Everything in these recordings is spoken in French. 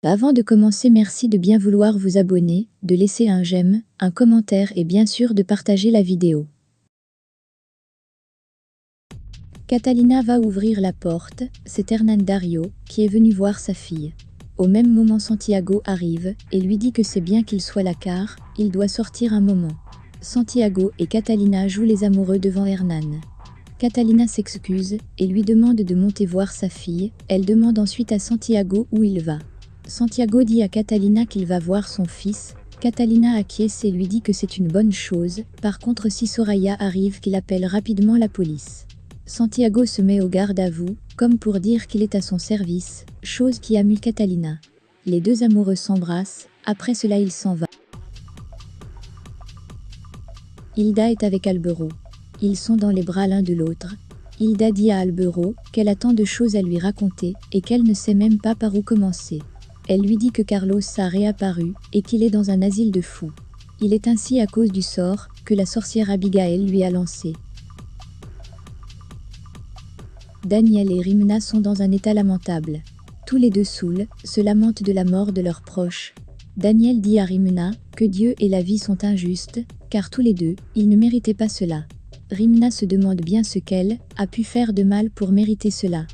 Avant de commencer, merci de bien vouloir vous abonner, de laisser un j'aime, un commentaire et bien sûr de partager la vidéo. Catalina va ouvrir la porte, c'est Hernán Dario qui est venu voir sa fille. Au même moment, Santiago arrive et lui dit que c'est bien qu'il soit là car il doit sortir un moment. Santiago et Catalina jouent les amoureux devant Hernán. Catalina s'excuse et lui demande de monter voir sa fille. Elle demande ensuite à Santiago où il va. Santiago dit à Catalina qu'il va voir son fils. Catalina acquiesce et lui dit que c'est une bonne chose. Par contre, si Soraya arrive, qu'il appelle rapidement la police. Santiago se met au garde à vous, comme pour dire qu'il est à son service, chose qui amuse Catalina. Les deux amoureux s'embrassent, après cela il s'en va. Hilda est avec Albero. Ils sont dans les bras l'un de l'autre. Hilda dit à Albero qu'elle a tant de choses à lui raconter et qu'elle ne sait même pas par où commencer. Elle lui dit que Carlos a réapparu et qu'il est dans un asile de fous. Il est ainsi à cause du sort que la sorcière Abigail lui a lancé. Daniel et Rimna sont dans un état lamentable. Tous les deux saouls se lamentent de la mort de leurs proches. Daniel dit à Rimna que Dieu et la vie sont injustes, car tous les deux, ils ne méritaient pas cela. Rimna se demande bien ce qu'elle a pu faire de mal pour mériter cela.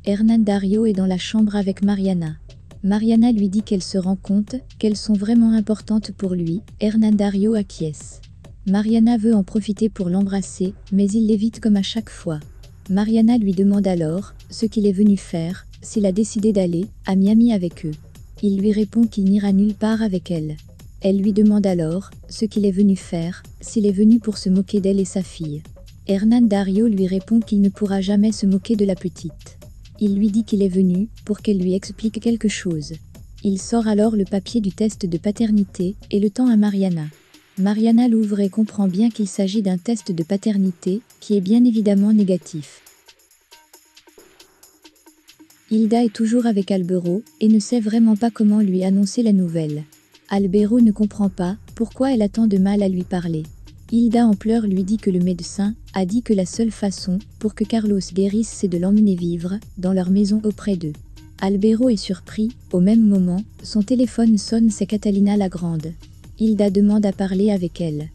Hernán Dario est dans la chambre avec Mariana. Mariana lui dit qu'elle se rend compte qu'elles sont vraiment importantes pour lui. Hernán Dario acquiesce. Mariana veut en profiter pour l'embrasser, mais il l'évite comme à chaque fois. Mariana lui demande alors ce qu'il est venu faire, s'il a décidé d'aller à Miami avec eux. Il lui répond qu'il n'ira nulle part avec elle. Elle lui demande alors ce qu'il est venu faire, s'il est venu pour se moquer d'elle et sa fille. Hernán Dario lui répond qu'il ne pourra jamais se moquer de la petite. Il lui dit qu'il est venu pour qu'elle lui explique quelque chose. Il sort alors le papier du test de paternité et le tend à Mariana. Mariana l'ouvre et comprend bien qu'il s'agit d'un test de paternité qui est bien évidemment négatif. Hilda est toujours avec Albero et ne sait vraiment pas comment lui annoncer la nouvelle. Albero ne comprend pas pourquoi elle a tant de mal à lui parler. Hilda en pleurs lui dit que le médecin a dit que la seule façon pour que Carlos guérisse c'est de l'emmener vivre dans leur maison auprès d'eux. Albero est surpris, au même moment, son téléphone sonne, c'est Catalina la Grande. Hilda demande à parler avec elle.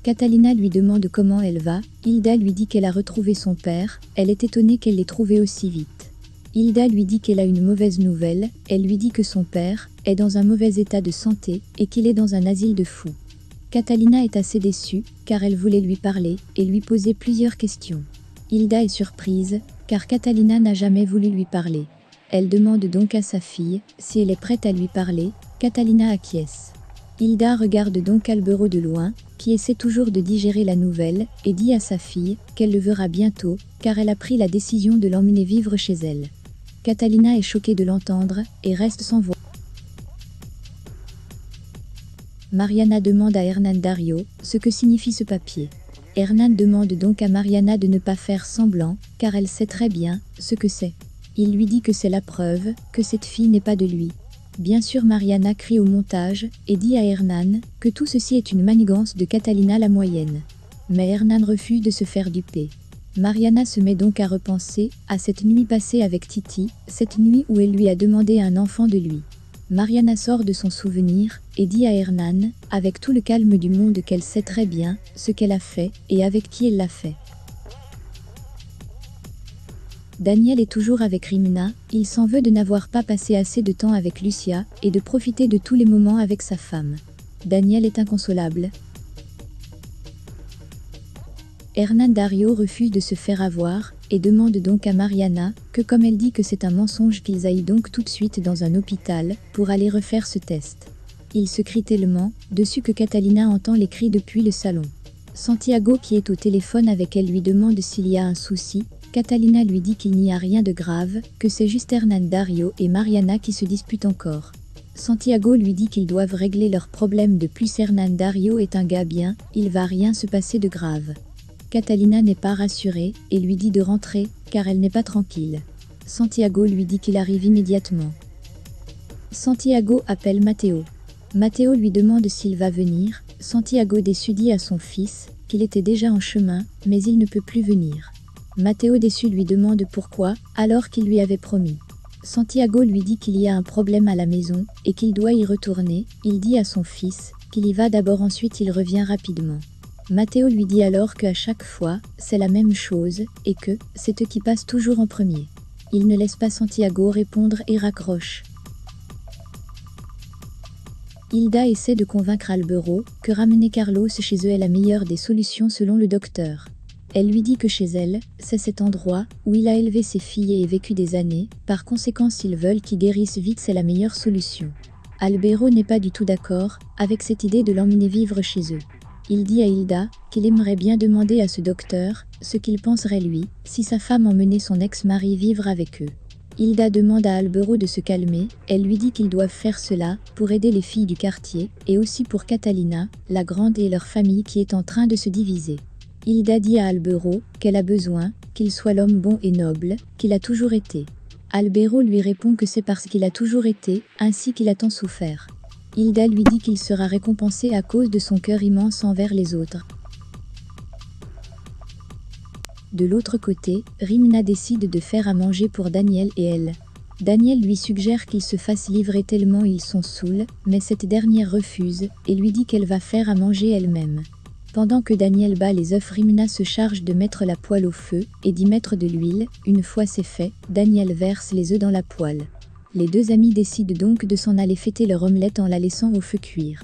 Catalina lui demande comment elle va, Hilda lui dit qu'elle a retrouvé son père, elle est étonnée qu'elle l'ait trouvé aussi vite. Hilda lui dit qu'elle a une mauvaise nouvelle, elle lui dit que son père est dans un mauvais état de santé et qu'il est dans un asile de fous. Catalina est assez déçue, car elle voulait lui parler et lui poser plusieurs questions. Hilda est surprise, car Catalina n'a jamais voulu lui parler. Elle demande donc à sa fille si elle est prête à lui parler. Catalina acquiesce. Hilda regarde donc Albero de loin, qui essaie toujours de digérer la nouvelle, et dit à sa fille qu'elle le verra bientôt, car elle a pris la décision de l'emmener vivre chez elle. Catalina est choquée de l'entendre, et reste sans voix. Mariana demande à Hernán Dario ce que signifie ce papier. Hernán demande donc à Mariana de ne pas faire semblant, car elle sait très bien ce que c'est. Il lui dit que c'est la preuve que cette fille n'est pas de lui. Bien sûr, Mariana crie au montage et dit à Hernán que tout ceci est une manigance de Catalina la moyenne. Mais Hernán refuse de se faire duper. Mariana se met donc à repenser à cette nuit passée avec Titi, cette nuit où elle lui a demandé un enfant de lui. Mariana sort de son souvenir et dit à Hernán, avec tout le calme du monde, qu'elle sait très bien ce qu'elle a fait et avec qui elle l'a fait. Daniel est toujours avec Rimna, il s'en veut de n'avoir pas passé assez de temps avec Lucia et de profiter de tous les moments avec sa femme. Daniel est inconsolable. Hernán Dario refuse de se faire avoir et demande donc à Mariana que comme elle dit que c'est un mensonge qu'ils aillent donc tout de suite dans un hôpital pour aller refaire ce test. Il se crie tellement dessus que Catalina entend les cris depuis le salon. Santiago qui est au téléphone avec elle lui demande s'il y a un souci. Catalina lui dit qu'il n'y a rien de grave, que c'est juste Hernán Dario et Mariana qui se disputent encore. Santiago lui dit qu'ils doivent régler leurs problèmes de plus. Hernán Dario est un gars bien, il va rien se passer de grave. Catalina n'est pas rassurée et lui dit de rentrer, car elle n'est pas tranquille. Santiago lui dit qu'il arrive immédiatement. Santiago appelle Matteo. Matteo lui demande s'il va venir. Santiago déçu dit à son fils qu'il était déjà en chemin, mais il ne peut plus venir. Matteo déçu lui demande pourquoi, alors qu'il lui avait promis. Santiago lui dit qu'il y a un problème à la maison et qu'il doit y retourner. Il dit à son fils qu'il y va d'abord, ensuite il revient rapidement. Matteo lui dit alors qu'à chaque fois, c'est la même chose et que c'est eux qui passent toujours en premier. Il ne laisse pas Santiago répondre et raccroche. Hilda essaie de convaincre Albero que ramener Carlos chez eux est la meilleure des solutions selon le docteur. Elle lui dit que chez elle, c'est cet endroit où il a élevé ses filles et vécu des années, par conséquent s'ils veulent qu'ils guérissent vite c'est la meilleure solution. Albero n'est pas du tout d'accord avec cette idée de l'emmener vivre chez eux. Il dit à Hilda qu'il aimerait bien demander à ce docteur ce qu'il penserait lui si sa femme emmenait son ex-mari vivre avec eux. Hilda demande à Albero de se calmer, elle lui dit qu'ils doivent faire cela pour aider les filles du quartier et aussi pour Catalina, la grande et leur famille qui est en train de se diviser. Hilda dit à Albero qu'elle a besoin qu'il soit l'homme bon et noble qu'il a toujours été. Albero lui répond que c'est parce qu'il a toujours été ainsi qu'il a tant souffert. Hilda lui dit qu'il sera récompensé à cause de son cœur immense envers les autres. De l'autre côté, Rimna décide de faire à manger pour Daniel et elle. Daniel lui suggère qu'il se fasse livrer tellement ils sont saouls, mais cette dernière refuse et lui dit qu'elle va faire à manger elle-même. Pendant que Daniel bat les œufs, Rimna se charge de mettre la poêle au feu et d'y mettre de l'huile. Une fois c'est fait, Daniel verse les œufs dans la poêle. Les deux amis décident donc de s'en aller fêter leur omelette en la laissant au feu cuire.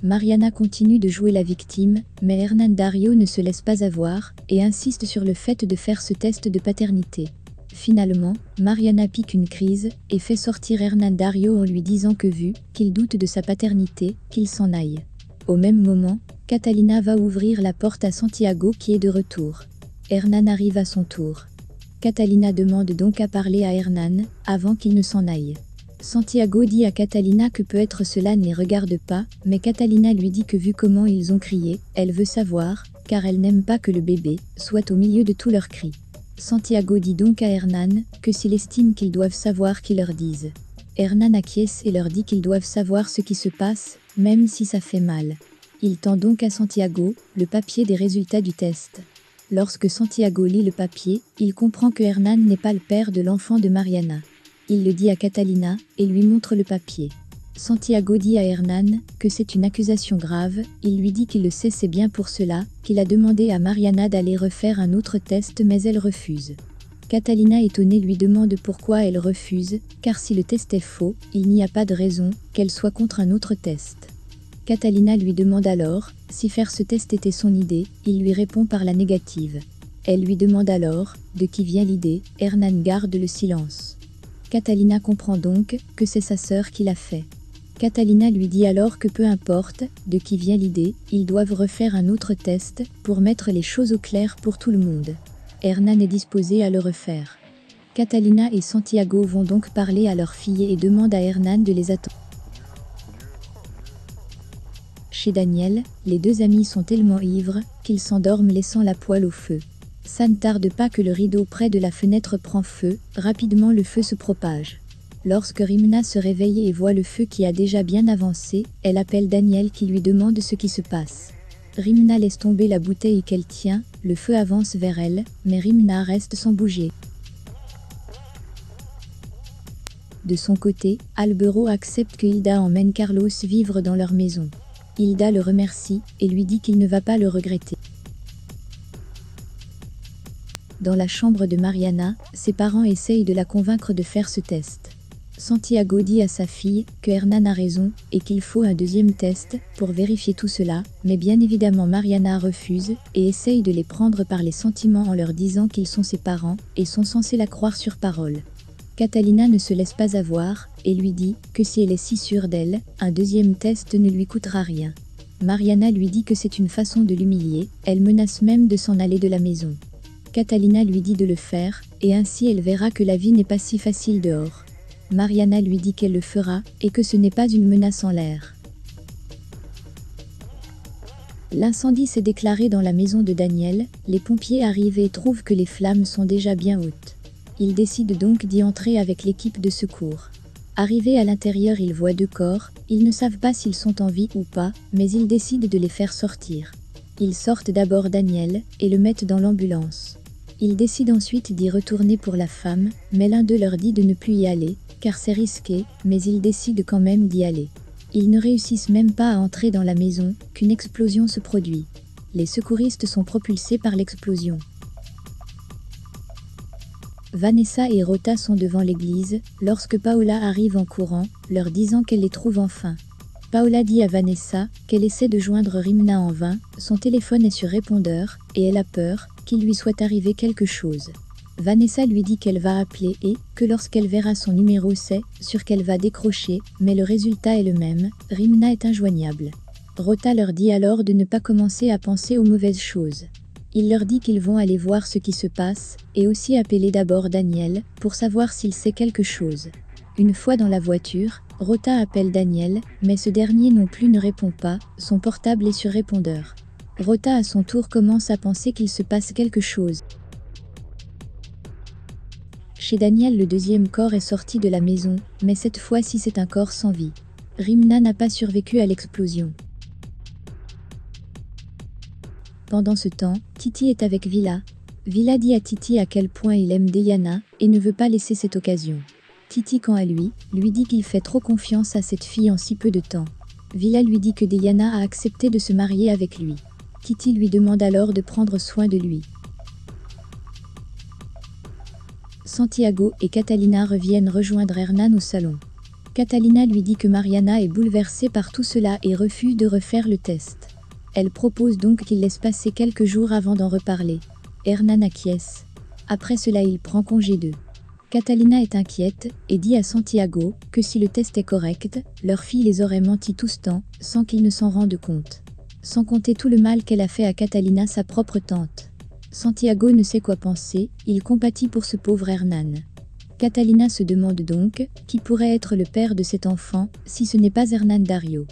Mariana continue de jouer la victime, mais Hernán Darío ne se laisse pas avoir et insiste sur le fait de faire ce test de paternité. Finalement, Mariana pique une crise et fait sortir Hernán Darío en lui disant que vu qu'il doute de sa paternité, qu'il s'en aille. Au même moment, Catalina va ouvrir la porte à Santiago qui est de retour. Hernán arrive à son tour. Catalina demande donc à parler à Hernán avant qu'il ne s'en aille. Santiago dit à Catalina que peut-être cela ne les regarde pas, mais Catalina lui dit que vu comment ils ont crié, elle veut savoir, car elle n'aime pas que le bébé soit au milieu de tous leurs cris. Santiago dit donc à Hernán que s'il estime qu'ils doivent savoir qu'il leur dise. Hernán acquiesce et leur dit qu'ils doivent savoir ce qui se passe, même si ça fait mal. Il tend donc à Santiago le papier des résultats du test. Lorsque Santiago lit le papier, il comprend que Hernán n'est pas le père de l'enfant de Mariana. Il le dit à Catalina et lui montre le papier. Santiago dit à Hernán que c'est une accusation grave, il lui dit qu'il le sait, c'est bien pour cela qu'il a demandé à Mariana d'aller refaire un autre test mais elle refuse. Catalina étonnée lui demande pourquoi elle refuse, car si le test est faux, il n'y a pas de raison qu'elle soit contre un autre test. Catalina lui demande alors si faire ce test était son idée, il lui répond par la négative. Elle lui demande alors de qui vient l'idée, Hernán garde le silence. Catalina comprend donc que c'est sa sœur qui l'a fait. Catalina lui dit alors que peu importe de qui vient l'idée, ils doivent refaire un autre test pour mettre les choses au clair pour tout le monde. Hernán est disposé à le refaire. Catalina et Santiago vont donc parler à leur fille et demandent à Hernán de les attendre. Chez Daniel, les deux amis sont tellement ivres qu'ils s'endorment laissant la poêle au feu. Ça ne tarde pas que le rideau près de la fenêtre prend feu, rapidement le feu se propage. Lorsque Rimna se réveille et voit le feu qui a déjà bien avancé, elle appelle Daniel qui lui demande ce qui se passe. Rimna laisse tomber la bouteille qu'elle tient, le feu avance vers elle, mais Rimna reste sans bouger. De son côté, Albero accepte que Hilda emmène Carlos vivre dans leur maison. Hilda le remercie et lui dit qu'il ne va pas le regretter. Dans la chambre de Mariana, ses parents essayent de la convaincre de faire ce test. Santiago dit à sa fille que Hernán a raison et qu'il faut un deuxième test pour vérifier tout cela, mais bien évidemment Mariana refuse et essaye de les prendre par les sentiments en leur disant qu'ils sont ses parents et sont censés la croire sur parole. Catalina ne se laisse pas avoir et lui dit que si elle est si sûre d'elle, un deuxième test ne lui coûtera rien. Mariana lui dit que c'est une façon de l'humilier, elle menace même de s'en aller de la maison. Catalina lui dit de le faire, et ainsi elle verra que la vie n'est pas si facile dehors. Mariana lui dit qu'elle le fera, et que ce n'est pas une menace en l'air. L'incendie s'est déclaré dans la maison de Daniel, les pompiers arrivent et trouvent que les flammes sont déjà bien hautes. Ils décident donc d'y entrer avec l'équipe de secours. Arrivés à l'intérieur, ils voient deux corps, ils ne savent pas s'ils sont en vie ou pas, mais ils décident de les faire sortir. Ils sortent d'abord Daniel, et le mettent dans l'ambulance. Ils décident ensuite d'y retourner pour la femme, mais l'un d'eux leur dit de ne plus y aller, car c'est risqué, mais ils décident quand même d'y aller. Ils ne réussissent même pas à entrer dans la maison, qu'une explosion se produit. Les secouristes sont propulsés par l'explosion. Vanessa et Rota sont devant l'église, lorsque Paola arrive en courant, leur disant qu'elle les trouve enfin. Paola dit à Vanessa qu'elle essaie de joindre Rimna en vain, son téléphone est sur répondeur, et elle a peur qu'il lui soit arrivé quelque chose. Vanessa lui dit qu'elle va appeler et que lorsqu'elle verra son numéro c'est sûr qu'elle va décrocher, mais le résultat est le même, Rimna est injoignable. Rota leur dit alors de ne pas commencer à penser aux mauvaises choses. Il leur dit qu'ils vont aller voir ce qui se passe, et aussi appeler d'abord Daniel, pour savoir s'il sait quelque chose. Une fois dans la voiture, Rota appelle Daniel, mais ce dernier non plus ne répond pas, son portable est sur répondeur. Rota à son tour commence à penser qu'il se passe quelque chose. Chez Daniel, le deuxième corps est sorti de la maison, mais cette fois-ci c'est un corps sans vie. Rimna n'a pas survécu à l'explosion. Pendant ce temps, Titi est avec Villa. Villa dit à Titi à quel point il aime Diana et ne veut pas laisser cette occasion. Titi quant à lui dit qu'il fait trop confiance à cette fille en si peu de temps. Villa lui dit que Diana a accepté de se marier avec lui. Titi lui demande alors de prendre soin de lui. Santiago et Catalina reviennent rejoindre Hernan au salon. Catalina lui dit que Mariana est bouleversée par tout cela et refuse de refaire le test. Elle propose donc qu'il laisse passer quelques jours avant d'en reparler. Hernan acquiesce. Après cela il prend congé d'eux. Catalina est inquiète et dit à Santiago que si le test est correct, leur fille les aurait menti tout ce temps, sans qu'ils ne s'en rendent compte. Sans compter tout le mal qu'elle a fait à Catalina, sa propre tante. Santiago ne sait quoi penser, il compatit pour ce pauvre Hernan. Catalina se demande donc qui pourrait être le père de cet enfant, si ce n'est pas Hernan Dario.